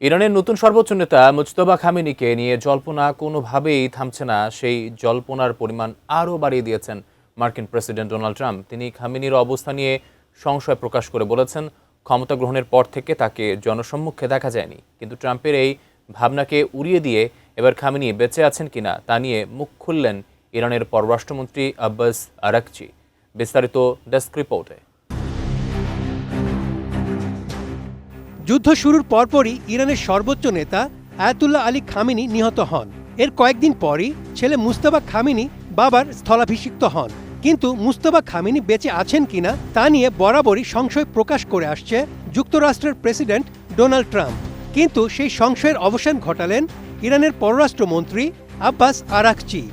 ইরানের নতুন সর্বোচ্চ নেতা মুজতবা খামেনিকে নিয়ে জল্পনা কোনোভাবেই থামছে না। সেই জল্পনার পরিমাণ আরও বাড়িয়ে দিয়েছেন মার্কিন প্রেসিডেন্ট ডোনাল্ড ট্রাম্প। তিনি খামেনির অবস্থা নিয়ে সংশয় প্রকাশ করে বলেছেন, ক্ষমতা গ্রহণের পর থেকে তাকে জনসম্মুখে দেখা যায়নি। কিন্তু ট্রাম্পের এই ভাবনাকে উড়িয়ে দিয়ে এবার খামেনি বেঁচে আছেন কিনা তা নিয়ে মুখ খুললেন ইরানের পররাষ্ট্রমন্ত্রী আব্বাস আরাকচি। বিস্তারিত ডেস্ক রিপোর্টে। যুদ্ধ শুরুর পরপরই ইরানের সর্বোচ্চ নেতা আয়াতুল্লাহ আলী খামেনি নিহত হন। এর কয়েকদিন পরই ছেলে মুজতবা খামেনি বাবার স্থলাভিষিক্ত হন। কিন্তু মুজতবা খামেনি বেঁচে আছেন কিনা তা নিয়ে বরাবরই সংশয় প্রকাশ করে আসছে যুক্তরাষ্ট্রের প্রেসিডেন্ট ডোনাল্ড ট্রাম্প। কিন্তু সেই সংশয়ের অবসান ঘটালেন ইরানের পররাষ্ট্রমন্ত্রী আব্বাস আরাকচি।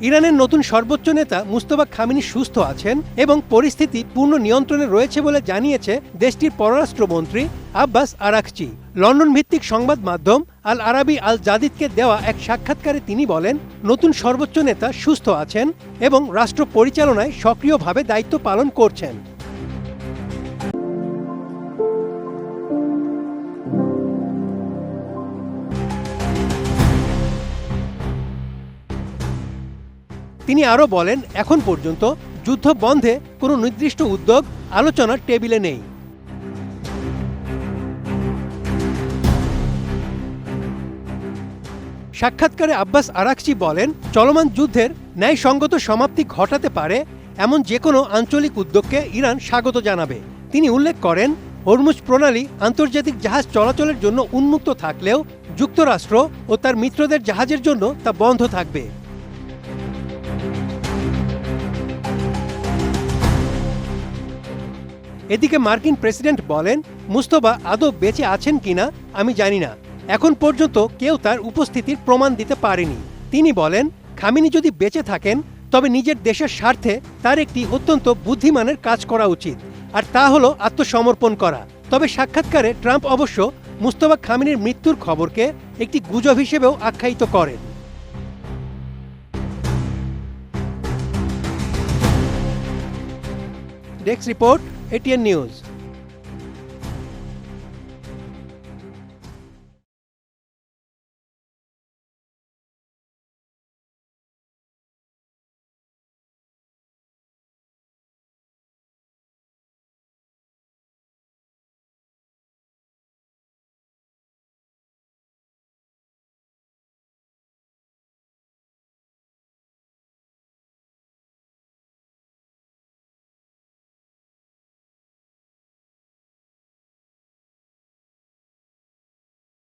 ইরানের নতুন সর্বোচ্চ নেতা মুজতবা খামেনি সুস্থ আছেন এবং পরিস্থিতি পূর্ণ নিয়ন্ত্রণে রয়েছে বলে জানিয়েছে দেশটির পররাষ্ট্রমন্ত্রী আব্বাস আরাকচি। লন্ডন ভিত্তিক সংবাদ মাধ্যম আল আরাবি আল জাদিদকে দেওয়া এক সাক্ষাৎকারে তিনি বলেন, নতুন সর্বোচ্চ নেতা সুস্থ আছেন এবং রাষ্ট্র পরিচালনায় সক্রিয়ভাবে দায়িত্ব পালন করছেন। তিনি আরও বলেন, এখন পর্যন্ত যুদ্ধ বন্ধে কোনো নির্দিষ্ট উদ্যোগ আলোচনার টেবিলে নেই। সাক্ষাৎকারে আব্বাস আরাকচি বলেন, চলমান যুদ্ধের ন্যায়সঙ্গত সমাপ্তি ঘটাতে পারে এমন যে কোনো আঞ্চলিক উদ্যোগকে ইরান স্বাগত জানাবে। তিনি উল্লেখ করেন, হরমুজ প্রণালী আন্তর্জাতিক জাহাজ চলাচলের জন্য উন্মুক্ত থাকলেও যুক্তরাষ্ট্র ও তার মিত্রদের জাহাজের জন্য তা বন্ধ থাকবে। এদিকে মার্কিন প্রেসিডেন্ট বলেন, মুজতবা আদৌ বেঁচে আছেন কিনা আমি জানি না। এখন পর্যন্ত কেউ তার উপস্থিতির প্রমাণ দিতে পারেনি। তিনি বলেন, খামেনি যদি বেঁচে থাকেন তবে নিজের দেশের স্বার্থে তার একটি অত্যন্ত বুদ্ধিমানের কাজ করা উচিত, আর তা হলো আত্মসমর্পণ করা। তবে সাক্ষাৎকারে ট্রাম্প অবশ্য মুজতবা খামেনির মৃত্যুর খবরকে একটি গুজব হিসেবেও আখ্যায়িত করেন। Desk report, ATN news.